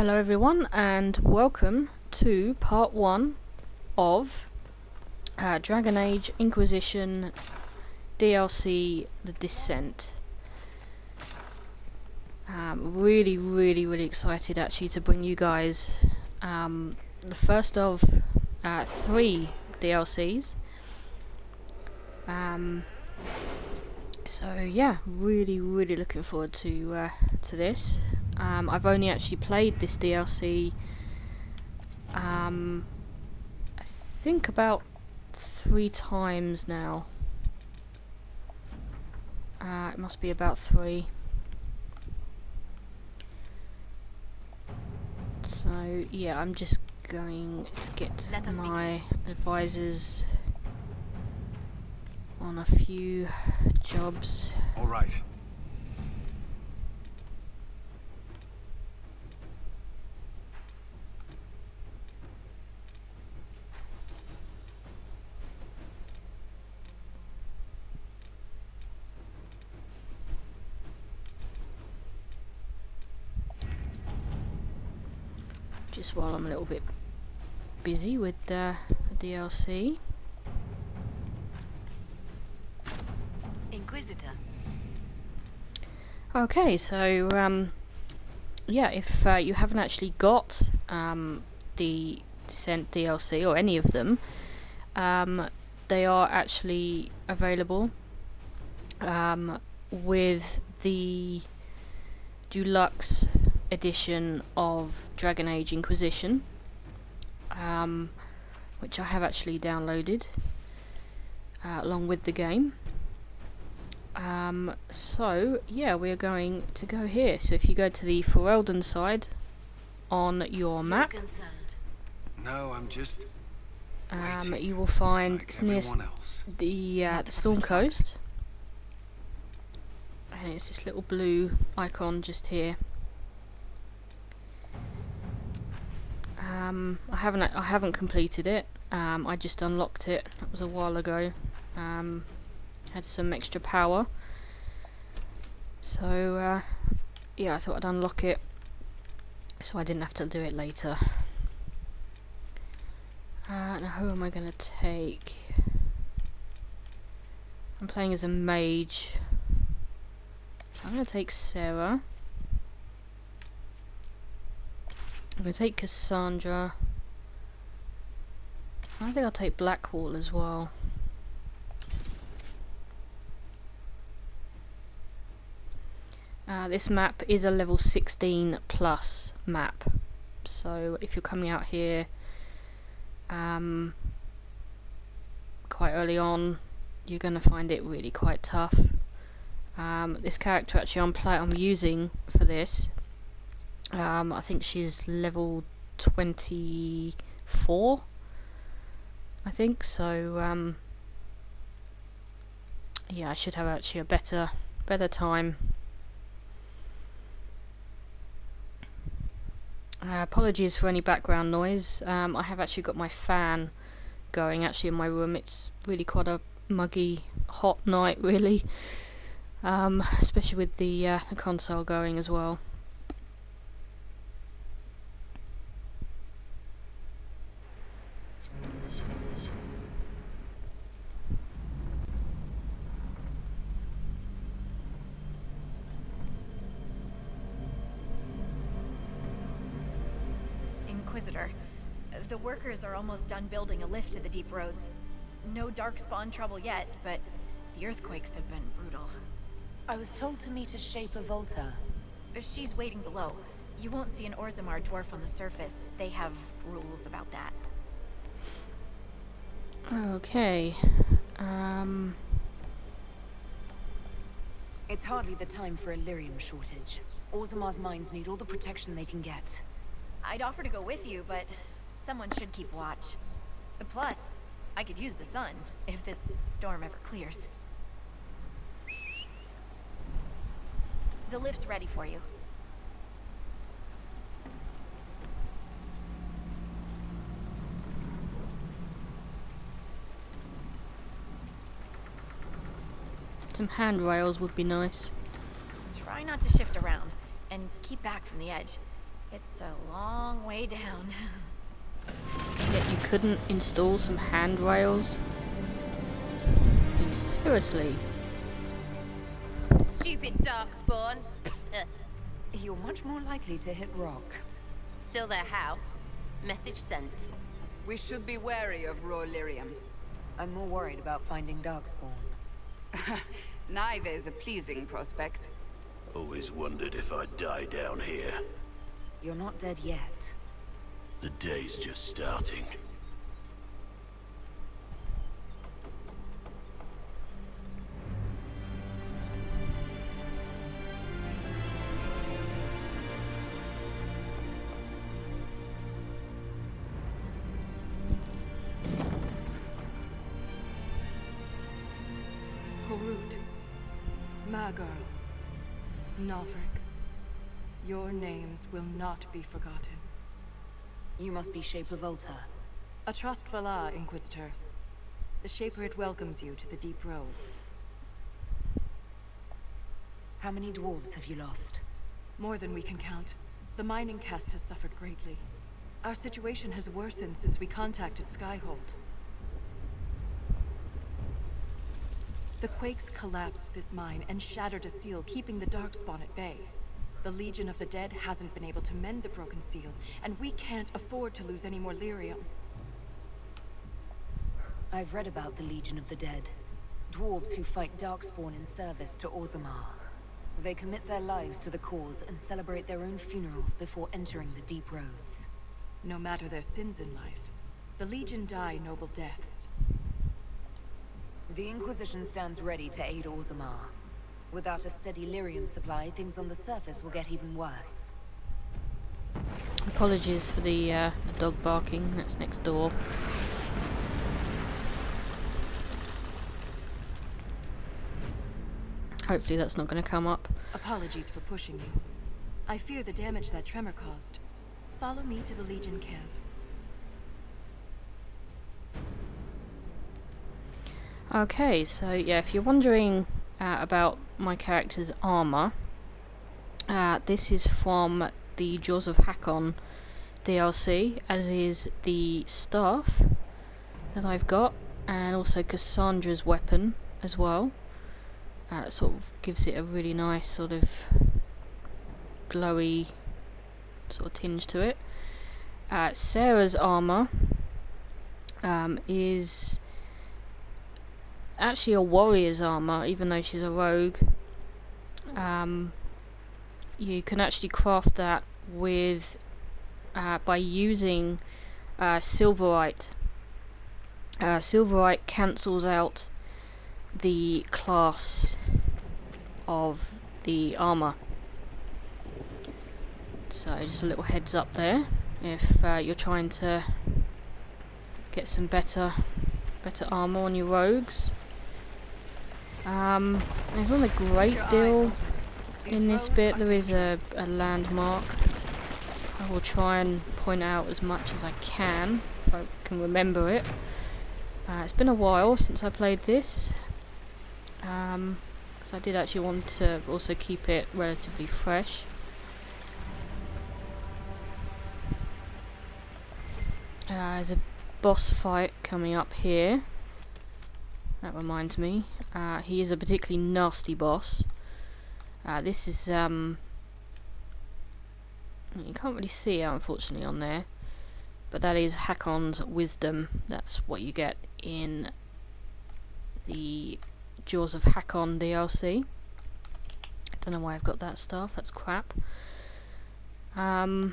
Hello everyone and welcome to part 1 of Dragon Age Inquisition DLC The Descent. Really excited actually to bring you guys the first of 3 DLCs. So yeah, really looking forward to this. I've only actually played this DLC I think about 3 times now. It must be about 3. So yeah, I'm just going to get my advisors on a few jobs. All right. Just while I'm a little bit busy with the DLC. Inquisitor. Okay, so yeah, if you haven't actually got the Descent DLC or any of them, they are actually available with the deluxe edition of Dragon Age Inquisition, which I have actually downloaded along with the game. So yeah, we're going to go here. So if you go to the Ferelden side on your map, No, I'm just you will find like it's near everyone else. the Storm Coast, and it's this little blue icon just here. I haven't completed it. I just unlocked it. That was a while ago. Had some extra power, so yeah, I thought I'd unlock it so I didn't have to do it later. Now who am I gonna take? I'm playing as a mage, so I'm gonna take Sarah. I'm gonna take Cassandra. I think I'll take Blackwall as well. This map is a level 16 plus map, so if you're coming out here quite early on, you're going to find it really quite tough. This character actually I'm using for this, I think she's level 24, I think, so yeah, I should have actually a better time. Apologies for any background noise. I have actually got my fan going actually in my room. It's really quite a muggy, hot night really, especially with the console going as well. Inquisitor. The workers are almost done building a lift to the deep roads. No dark spawn trouble yet, but the earthquakes have been brutal. I was told to meet a Shaper Volta. She's waiting below. You won't see an Orzammar dwarf on the surface. They have rules about that. Okay. It's hardly the time for a lyrium shortage. Orzammar's mines need all the protection they can get. I'd offer to go with you, but someone should keep watch. Plus, I could use the sun if this storm ever clears. The lift's ready for you. Some handrails would be nice. Try not to shift around, and keep back from the edge. It's a long way down. Yet you couldn't install some handrails? I mean, seriously. Stupid darkspawn. You're much more likely to hit rock. Still their house. Message sent. We should be wary of raw lyrium. I'm more worried about finding Darkspawn. Neither is a pleasing prospect. Always wondered if I'd die down here. You're not dead yet. The day's just starting. Horut, Magar, Nalfric, your names will not be forgotten. You must be Shaper Volta. A trust Valar, Inquisitor. The Shaper it welcomes you to the deep roads. How many dwarves have you lost? More than we can count. The mining caste has suffered greatly. Our situation has worsened since we contacted Skyhold. The quakes collapsed this mine and shattered a seal, keeping the Darkspawn at bay. The Legion of the Dead hasn't been able to mend the broken seal, and we can't afford to lose any more lyrium. I've read about the Legion of the Dead. Dwarves who fight Darkspawn in service to Orzammar. They commit their lives to the cause and celebrate their own funerals before entering the deep roads. No matter their sins in life, the Legion die noble deaths. The Inquisition stands ready to aid Orzammar. Without a steady lyrium supply, things on the surface will get even worse. Apologies for the dog barking, that's next door. Hopefully that's not going to come up. Apologies for pushing you. I fear the damage that tremor caused. Follow me to the Legion camp. Okay, so yeah, if you're wondering about my character's armour, this is from the Jaws of Hakon DLC, as is the staff that I've got, and also Cassandra's weapon as well. It sort of gives it a really nice sort of glowy sort of tinge to it. Sarah's armour is actually a warrior's armour, even though she's a rogue. You can actually craft that with by using silverite. Silverite cancels out the class of the armour. So just a little heads up there if you're trying to get some better armour on your rogues. There's not a great deal in this bit. There is a landmark. I will try and point out as much as I can if I can remember it. It's been a while since I played this, because I did actually want to also keep it relatively fresh. There's a boss fight coming up here. That reminds me. He is a particularly nasty boss. This is you can't really see it unfortunately on there, but that is Hakon's wisdom. That's what you get in the Jaws of Hakon DLC. Don't know why I've got that stuff. That's crap. So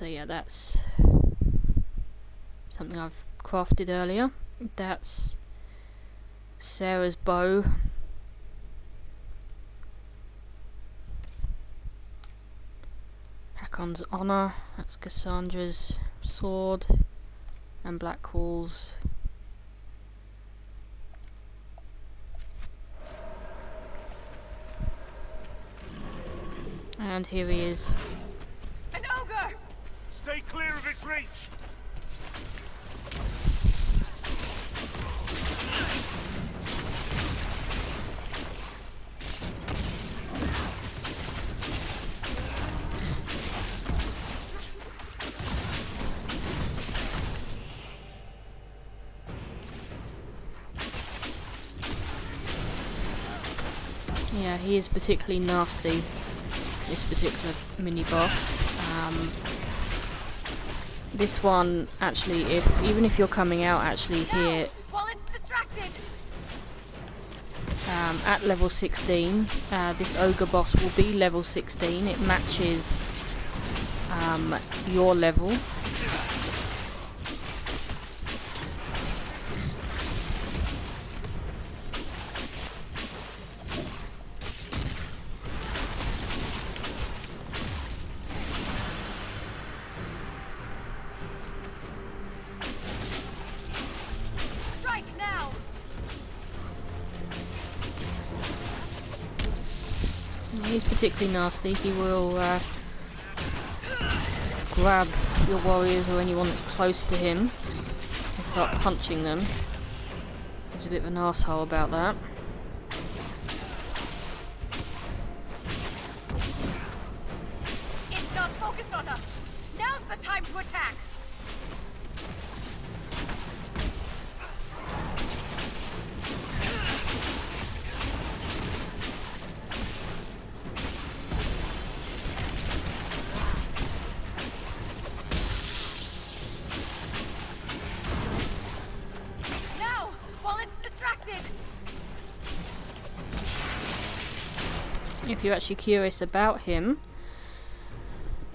yeah, that's something I've crafted earlier. That's Sarah's bow. Hakon's honour. That's Cassandra's sword. And Blackwall's. And here he is. An ogre! Stay clear of its reach! Yeah, he is particularly nasty, this particular mini-boss. This one, actually, even if you're coming out actually here While it's distracted. at level 16, this ogre boss will be level 16. It matches your level. Strike now. He's particularly nasty. He will grab your warriors or anyone that's close to him and start punching them. He's a bit of an arsehole about that. It's not focused on us. Now's the time to attack. Now, while it's distracted. If you're actually curious about him,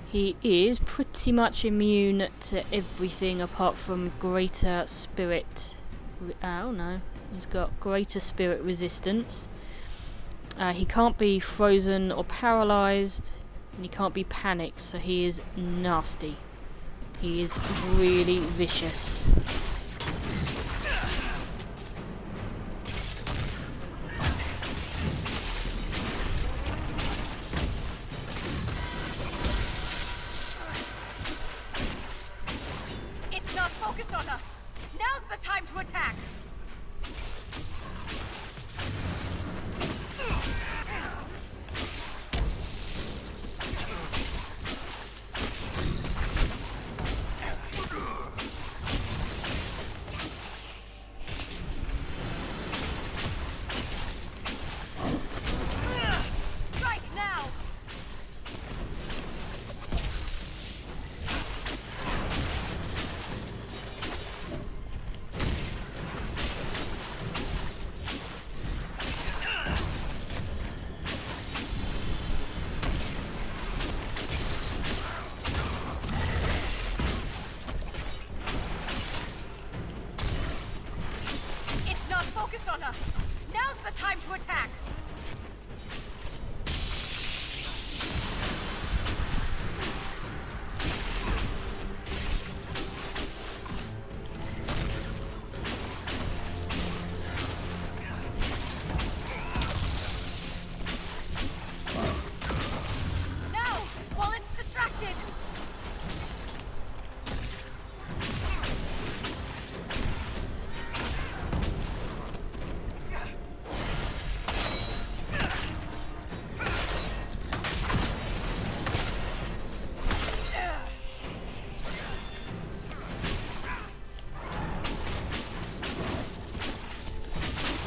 he is pretty much immune to everything apart from greater spirit. Oh no, he's got greater spirit resistance. He can't be frozen or paralyzed, and he can't be panicked, so he is nasty. He is really vicious. It's not focused on us. Now's the time to attack. Strike now. It's not focused on us. Now's the time to attack. Now, while it's distracted.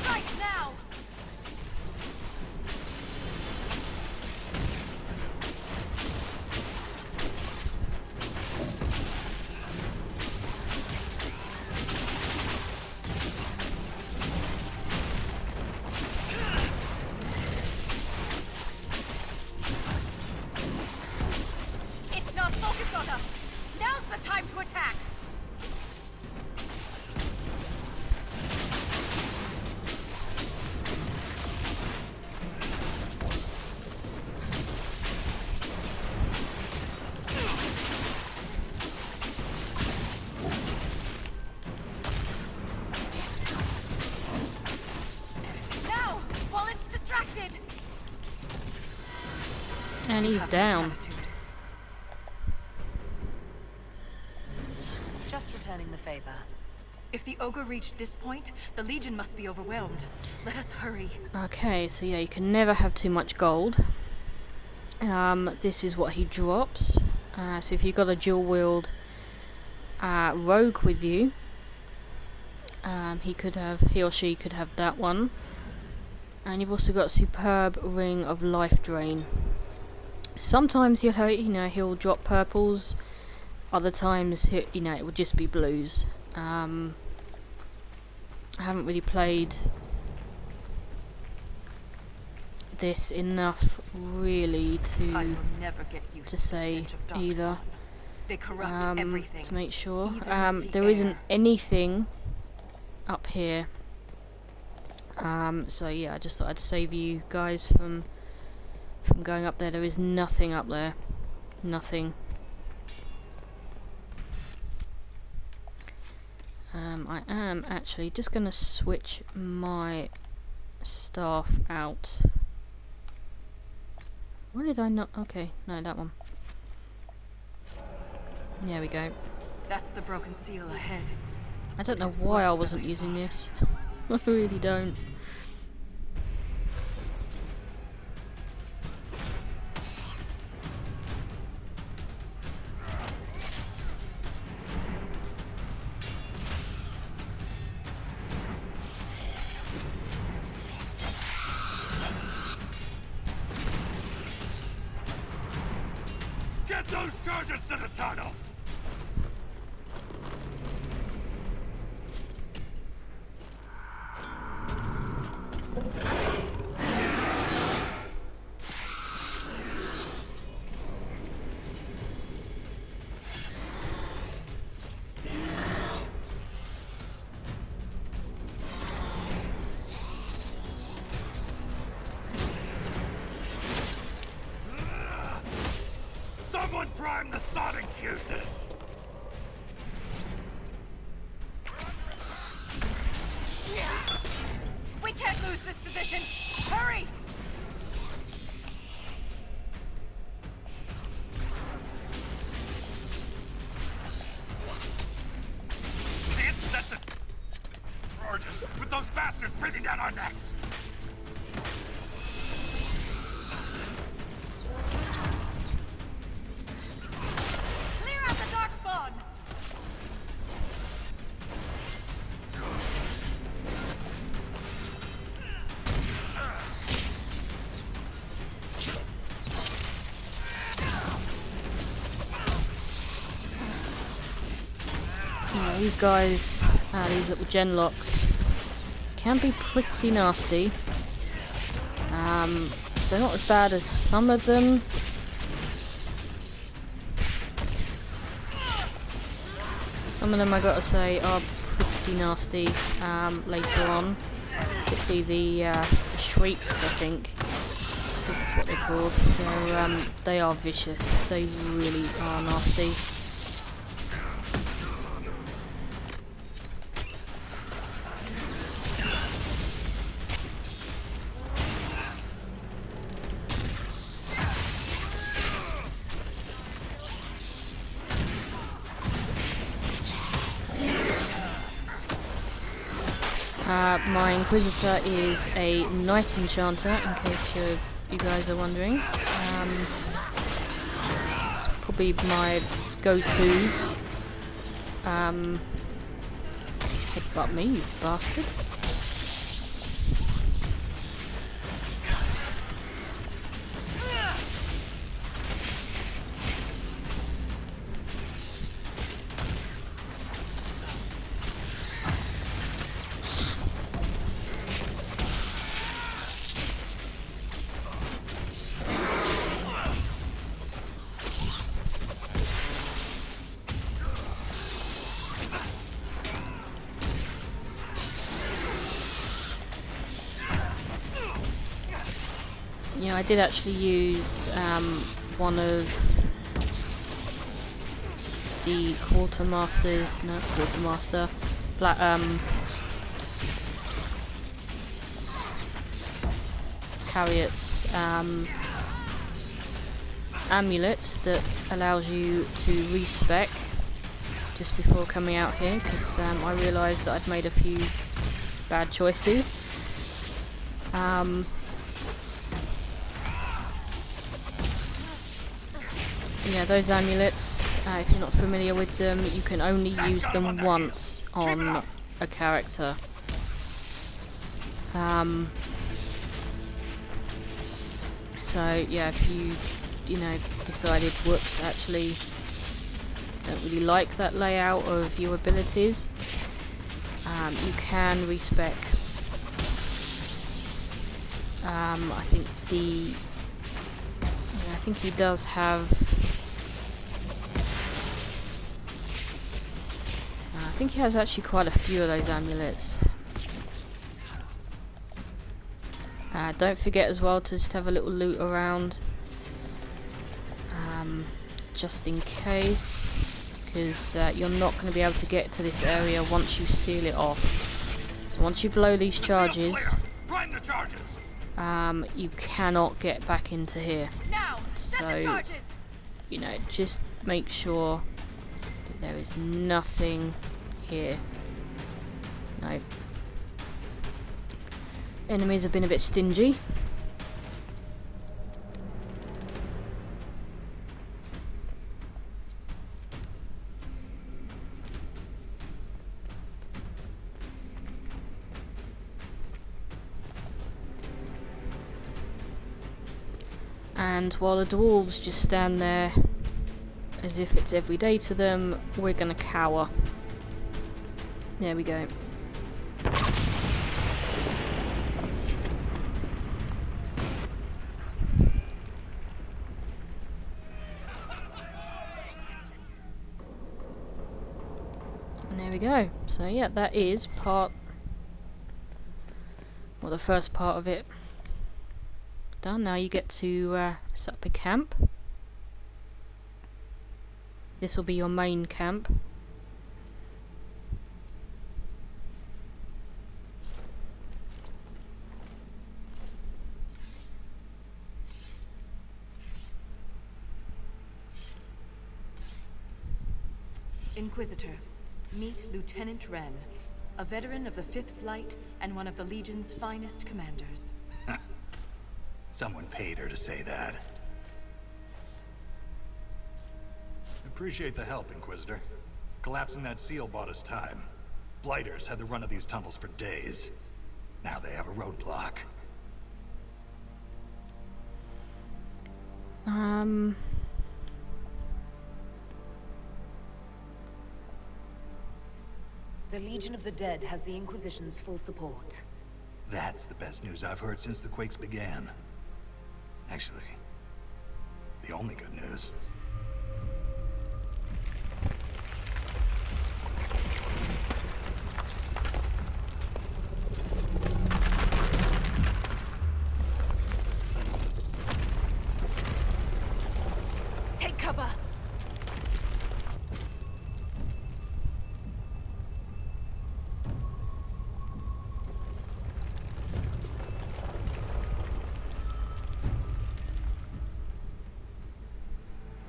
Strike now. It's not focused on us. Now's the time to attack. Now, while it's distracted. And he's down. Just returning the favor. If the ogre reached this point, the Legion must be overwhelmed. Let us hurry. Okay, so yeah, you can never have too much gold. This is what he drops. So if you've got a dual wield rogue with you, he or she could have that one. And you've also got a superb ring of life drain. Sometimes he'll drop purples. Other times, it would just be blues. I haven't really played this enough, really, I will never get used to the say stench of either. darkspawn. They corrupt everything. To make sure. Even the There isn't air. anything up here. So yeah, I just thought I'd save you guys from going up there. There is nothing up there. Nothing. I am actually just gonna switch my staff out. Why did I not? Okay, no, that one. There we go. That's the broken seal ahead. I don't know It's why I worse than wasn't I using thought. this. I really don't. Get those charges to the tunnels! Someone prime the sonic fuses! We can't lose this position! Hurry! Can't set the charges with those bastards breathing down our necks! Clear out the darkspawn! Yeah, these guys, these little gen locks, can be pretty nasty. They're not as bad as some of them. Some of them, I gotta say, are pretty nasty later on. Particularly the shrieks, I think. That's what they're called. They are vicious. They really are nasty. My Inquisitor is a Knight Enchanter, in case you guys are wondering. It's probably my go-to. Headbutt me, you bastard. Yeah, I did actually use one of the quartermaster, black Harriet's amulet that allows you to respec just before coming out here, because I realised that I'd made a few bad choices. Yeah, those amulets, if you're not familiar with them, you can only use them once on a character. So yeah, if you know, decided, whoops, actually don't really like that layout of your abilities, you can respec. I think I think he does have. I think he has actually quite a few of those amulets. Don't forget as well to just have a little loot around, just in case, because you're not going to be able to get to this area once you seal it off. So once you blow these charges, you cannot get back into here. Now, set the So, charges. you know, just make sure that there is nothing here. No. Enemies have been a bit stingy. And while the dwarves just stand there as if it's every day to them, we're gonna cower. There we go. And there we go. So yeah, that is the first part of it done. Now you get to set up a camp. This will be your main camp. Inquisitor, meet Lieutenant Wren, a veteran of the 5th Flight and one of the Legion's finest commanders. Someone paid her to say that. Appreciate the help, Inquisitor. Collapsing that seal bought us time. Blighters had the run of these tunnels for days. Now they have a roadblock. The Legion of the Dead has the Inquisition's full support. That's the best news I've heard since the Quakes began. Actually, the only good news. Take cover.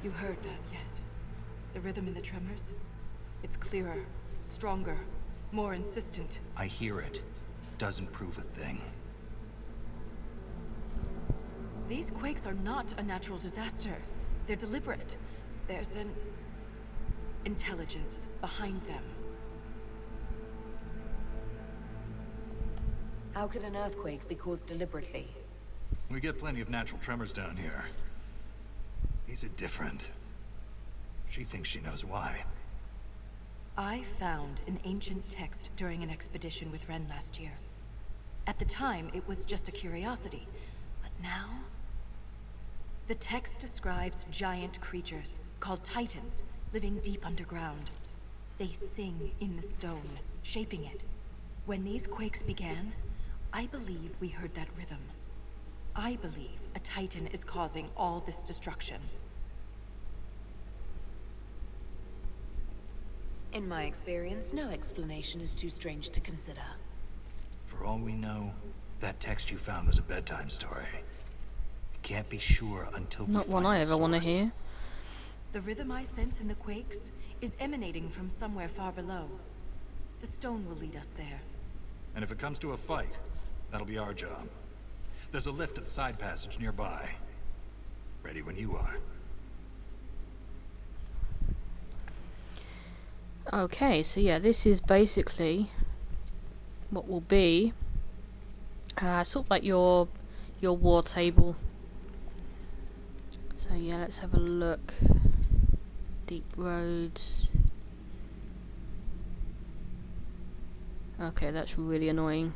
You heard that, yes? The rhythm in the tremors? It's clearer, stronger, more insistent. I hear it. Doesn't prove a thing. These quakes are not a natural disaster. They're deliberate. There's an intelligence behind them. How could an earthquake be caused deliberately? We get plenty of natural tremors down here. These are different. She thinks she knows why. I found an ancient text during an expedition with Wren last year. At the time, it was just a curiosity. But now... the text describes giant creatures, called Titans, living deep underground. They sing in the stone, shaping it. When these quakes began, I believe we heard that rhythm. I believe a Titan is causing all this destruction. In my experience, no explanation is too strange to consider. For all we know, that text you found was a bedtime story. We can't be sure until we Not one find I the ever want to source. hear. The rhythm I sense in the quakes is emanating from somewhere far below. The stone will lead us there. And if it comes to a fight, that'll be our job. There's a lift at the side passage nearby. Ready when you are. Okay, so yeah, this is basically what will be sort of like your war table. So yeah, let's have a look. Deep roads. Okay, that's really annoying.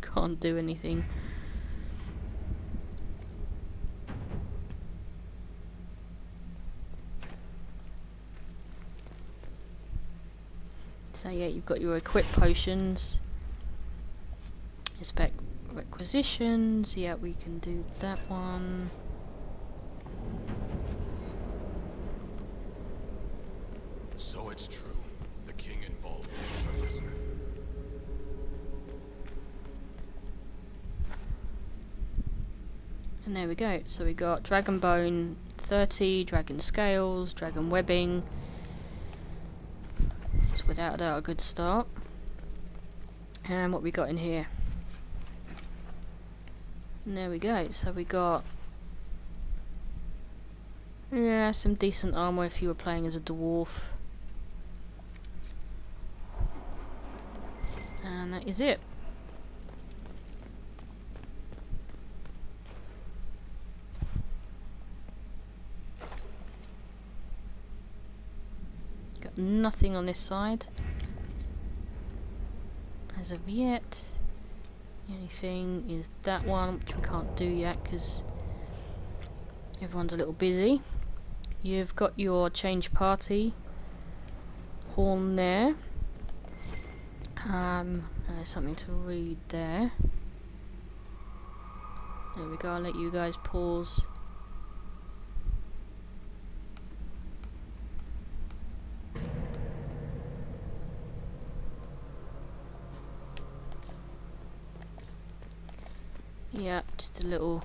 Can't do anything. So yeah, you've got your equip potions. Inspect requisitions. Yeah, we can do that one. So it's true. The king involved his servicer. And there we go. So we got dragon bone 30, dragon scales, dragon webbing. It's without a doubt a good start. And what we got in here? And there we go. So we got some decent armor if you were playing as a dwarf. And that is it. Got nothing on this side as of yet. The only thing is that one, which we can't do yet because everyone's a little busy. You've got your change party horn there. There's something to read there. There we go, I'll let you guys pause. Yeah, just a little,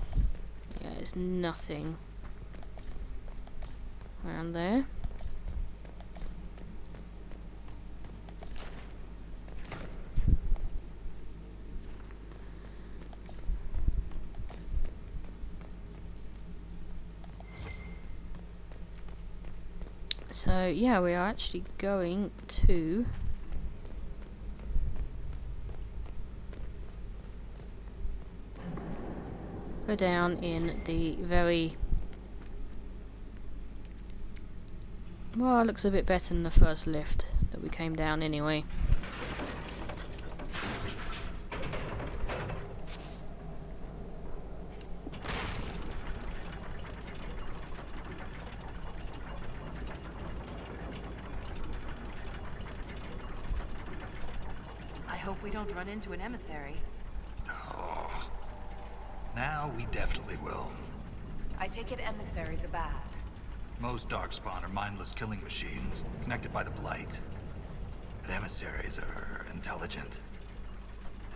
yeah, there's nothing around there. So yeah, we are actually going to go down in the very, well, it looks a bit better than the first lift that we came down anyway. I hope we don't run into an emissary. Oh. Now we definitely will. I take it emissaries are bad. Most Darkspawn are mindless killing machines, connected by the Blight. But emissaries are intelligent.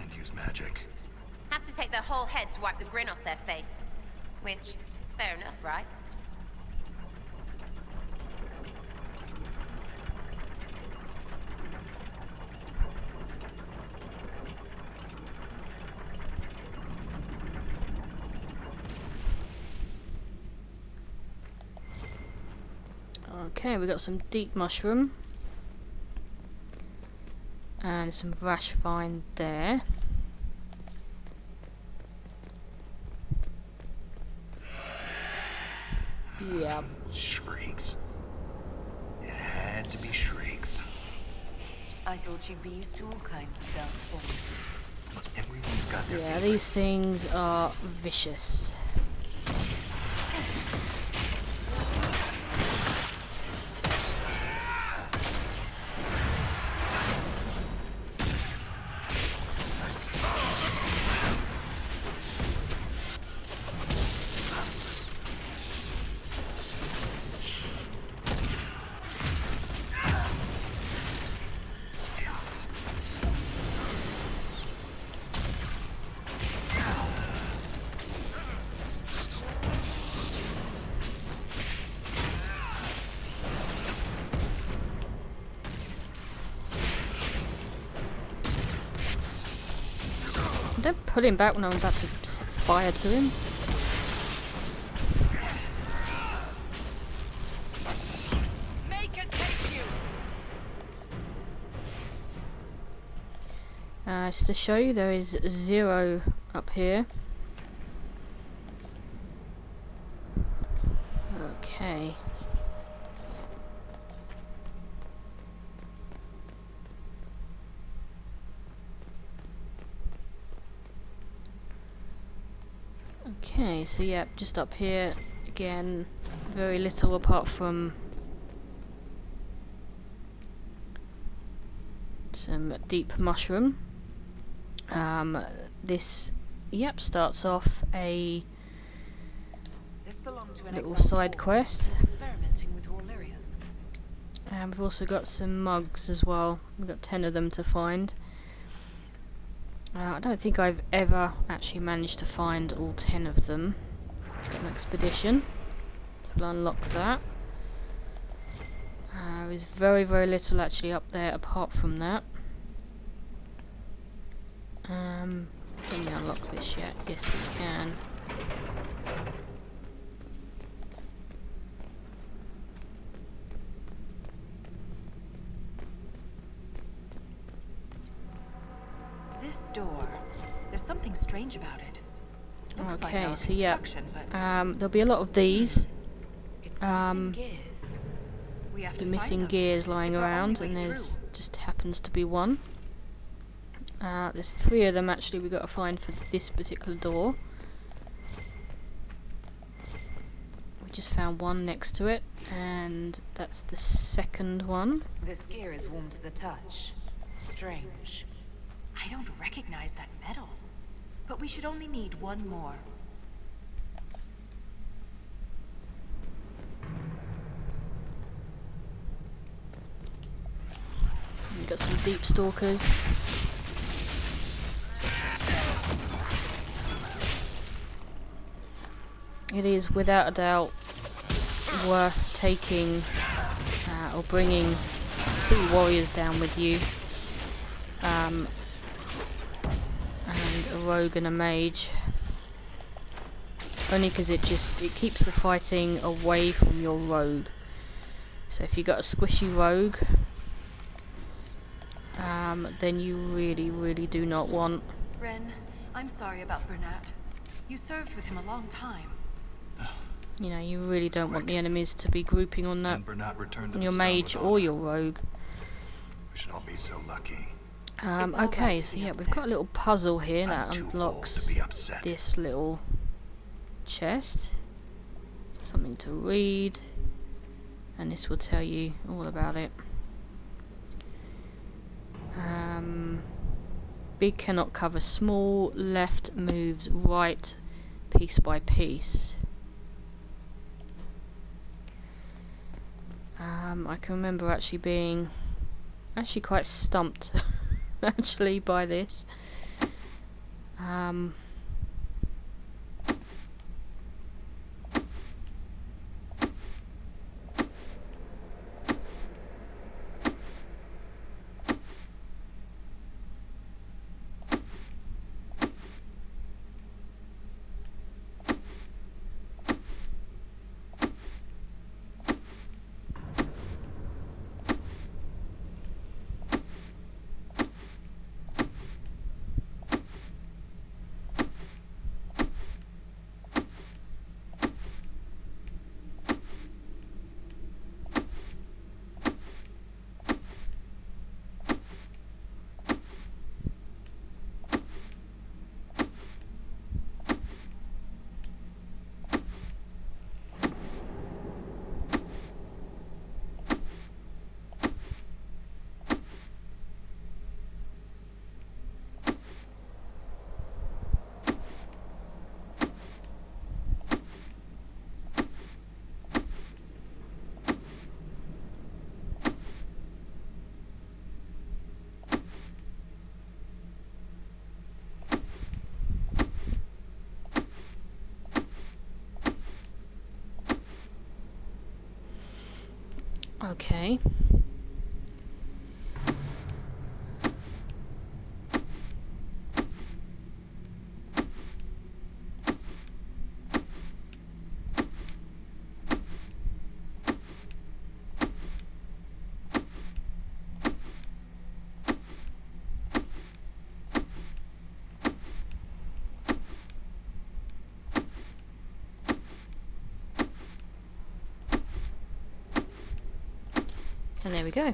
And use magic. Have to take their whole head to wipe the grin off their face. Which, fair enough, right? Okay, we got some deep mushroom and some rash vine there. Yeah. Shrieks. It had to be shrieks. I thought you'd be used to all kinds of darkspawn. Look, everyone's got their Yeah, favorite. these things are vicious. Don't pull him back when I'm about to set fire to him. Make it take you! Just to show you, there is 0 up here. Okay. Okay, so yeah, just up here again, very little apart from some deep mushroom. This, yep, starts off a This belonged to an little exiled side dwarf quest. who was experimenting with Aurelian. And we've also got some mugs as well. We've got 10 of them to find. I don't think I've ever actually managed to find all 10 of them. An expedition. So we'll unlock that. There's very, very little actually up there apart from that. Can we unlock this yet? Yes, we can. This door. There's something strange about it. Looks like Okay, our so yeah, construction, but there'll be a lot of these. It's missing gears. we have to The find missing them. gears lying It's our around, only and way there's through. just happens to be one. There's 3 of them actually we got to find for this particular door. We just found one next to it, and that's the second one. This gear is warm to the touch. Strange. I don't recognize that metal. But we should only need one more. We got some deep stalkers. It is without a doubt worth taking or bringing 2 warriors down with you, and a rogue and a mage. Only because it keeps the fighting away from your rogue. So if you got a squishy rogue, then you really, really do not want. Ren, I'm sorry about Bernat. You served with him a long time. You know, you really don't want the enemies to be grouping on that, And Bernat returned to on your the stone mage with or honor. your rogue. We should all be so lucky. all Okay, right to so be yeah, we've upset. got a little puzzle here I'm that too old unlocks to be upset. this little chest. Something to read, and this will tell you all about it. Big cannot cover small, left moves right piece by piece. I can remember actually being quite stumped actually by this. Okay. And there we go.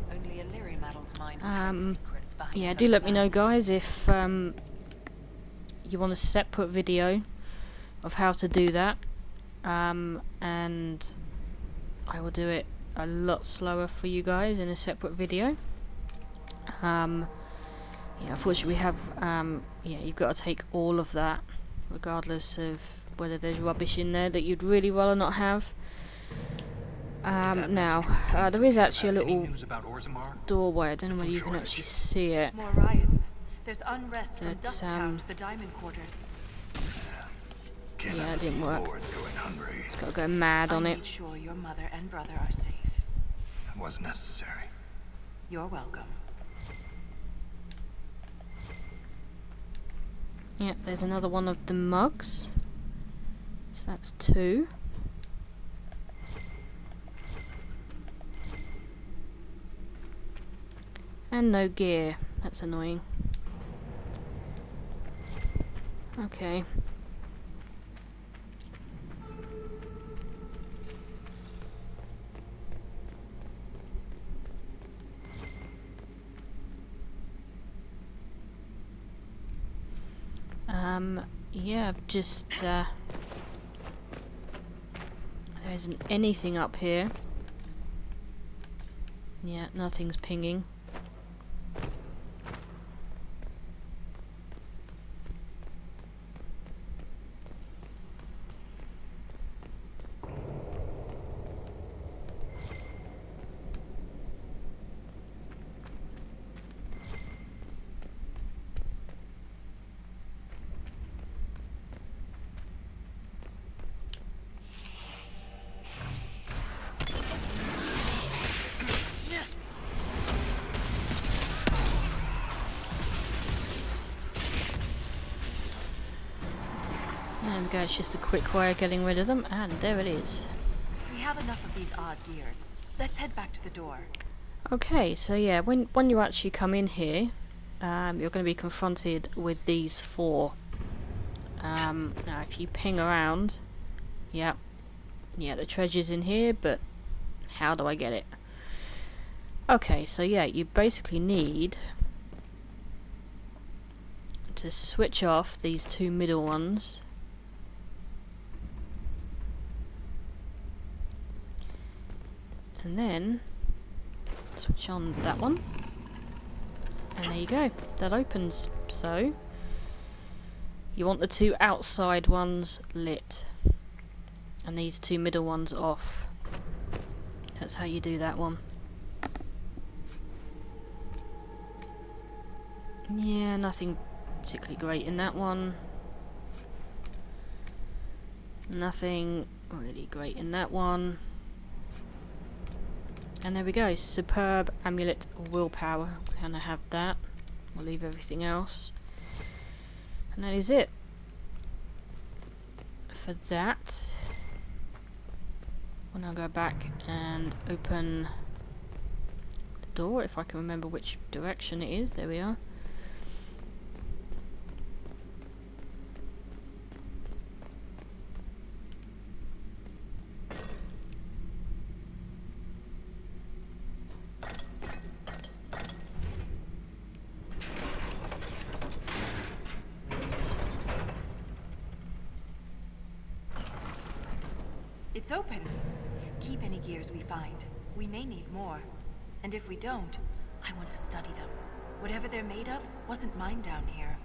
Only a lyrium-addled mine hides secrets behind Yeah, such do let me know, madness. guys, if you want a separate video of how to do that. And I will do it a lot slower for you guys in a separate video. Yeah, unfortunately we have, yeah, you've got to take all of that, regardless of whether there's rubbish in there that you'd really rather not have. Now, there is actually a little doorway, I don't know whether you can actually see it. More riots. There's unrest from But, Dusttown to the Diamond Quarters. Yeah, it didn't work. Going hungry. It's got to go mad on I it. made sure your mother and brother are safe. That wasn't necessary. You're welcome. Yeah, there's another one of the mugs. So that's 2. And no gear. That's annoying. Okay. Yeah, just, there isn't anything up here. Yeah, nothing's pinging. There we go, it's just a quick way of getting rid of them, and there it is. We have enough of these odd gears. Let's head back to the door. Okay, so yeah, when you actually come in here, you're going to be confronted with these 4. Now if you ping around, yeah, the treasure's in here, but how do I get it? Okay, so yeah, you basically need to switch off these 2 middle ones. And then switch on that one, and there you go, that opens. So you want the 2 outside ones lit and these 2 middle ones off. That's how you do that one. Yeah, nothing particularly great in that one. Nothing really great in that one. And there we go, superb amulet willpower. Can I have that? We'll leave everything else. And that is it for that. We'll now go back and open the door, if I can remember which direction it is. There we are. It's open. Keep any gears we find. We may need more. And if we don't, I want to study them. Whatever they're made of wasn't mine down here.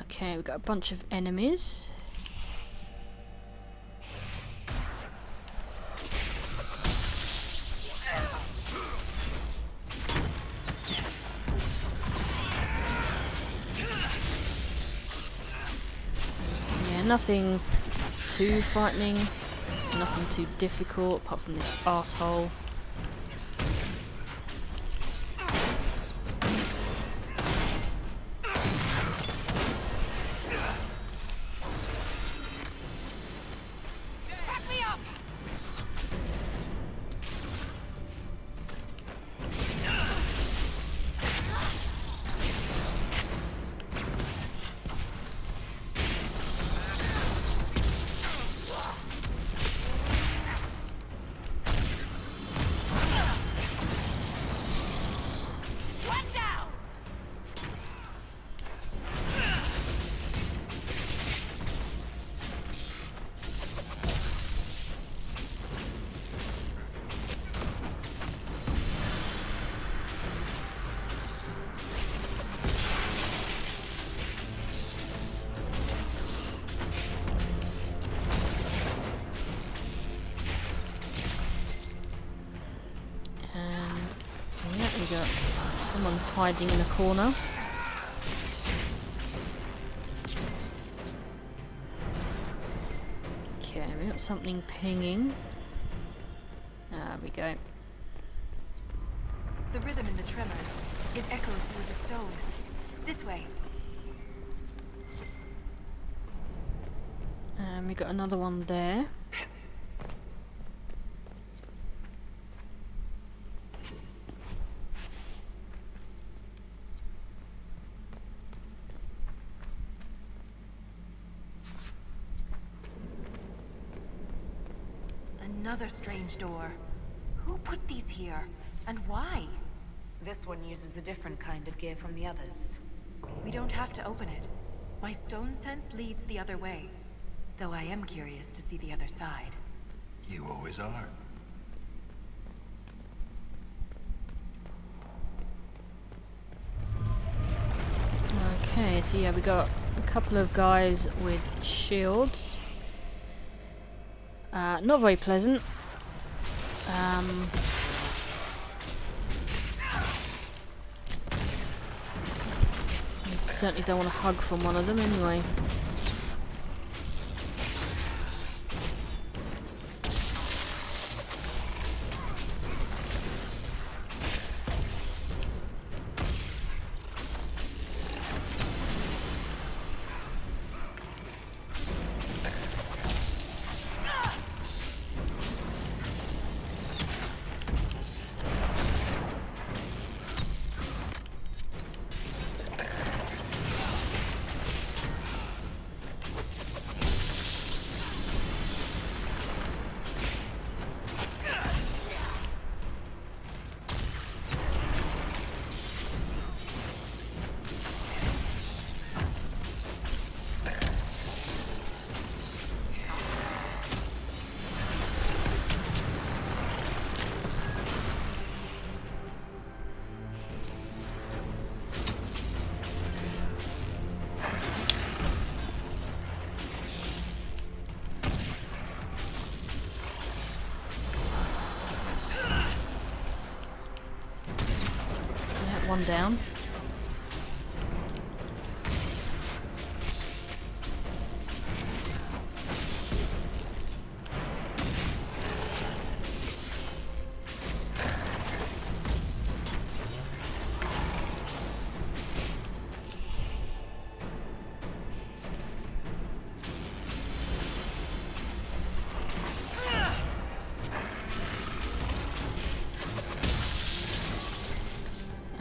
Okay, we've got a bunch of enemies. Nothing too frightening, nothing too difficult, apart from this arsehole. Someone hiding in a corner. Okay, we got something pinging. There we go. The rhythm in the tremors. It echoes through the stone. This way. And we got another one there. Another strange door. Who put these here? And why? This one uses a different kind of gear from the others. We don't have to open it. My stone sense leads the other way. Though I am curious to see the other side. You always are. Okay, so yeah, we got a couple of guys with shields. Not very pleasant. Certainly don't want a hug from one of them anyway. One down.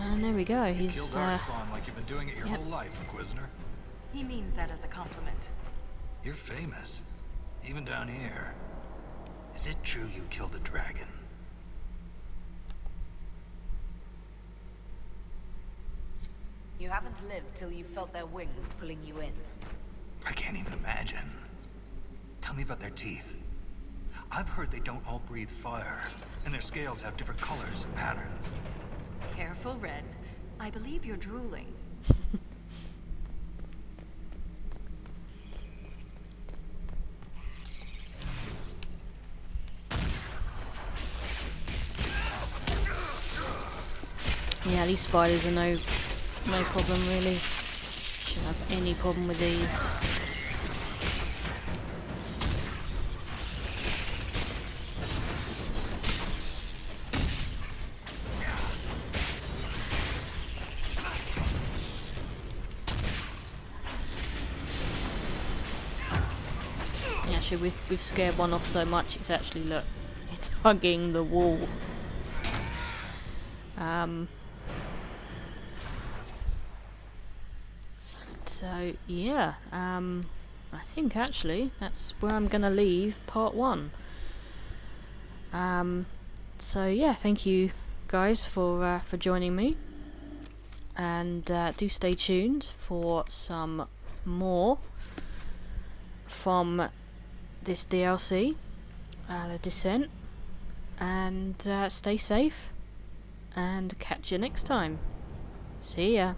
And there we go. He's Killed Darkspawn like you've been doing it your whole life, Inquisitor. He means that as a compliment. You're famous, even down here. Is it true you killed a dragon? You haven't lived till you felt their wings pulling you in. I can't even imagine. Tell me about their teeth. I've heard they don't all breathe fire, and their scales have different colors and patterns. Careful, Ren. I believe you're drooling. yeah, these spiders are no problem really. Shouldn't have any problem with these. We've scared one off so much, it's actually, look, it's hugging the wall. So yeah, I think actually that's where I'm gonna leave part 1. So yeah, thank you guys for joining me, and do stay tuned for some more from this DLC, The Descent, and stay safe, and catch you next time. See ya.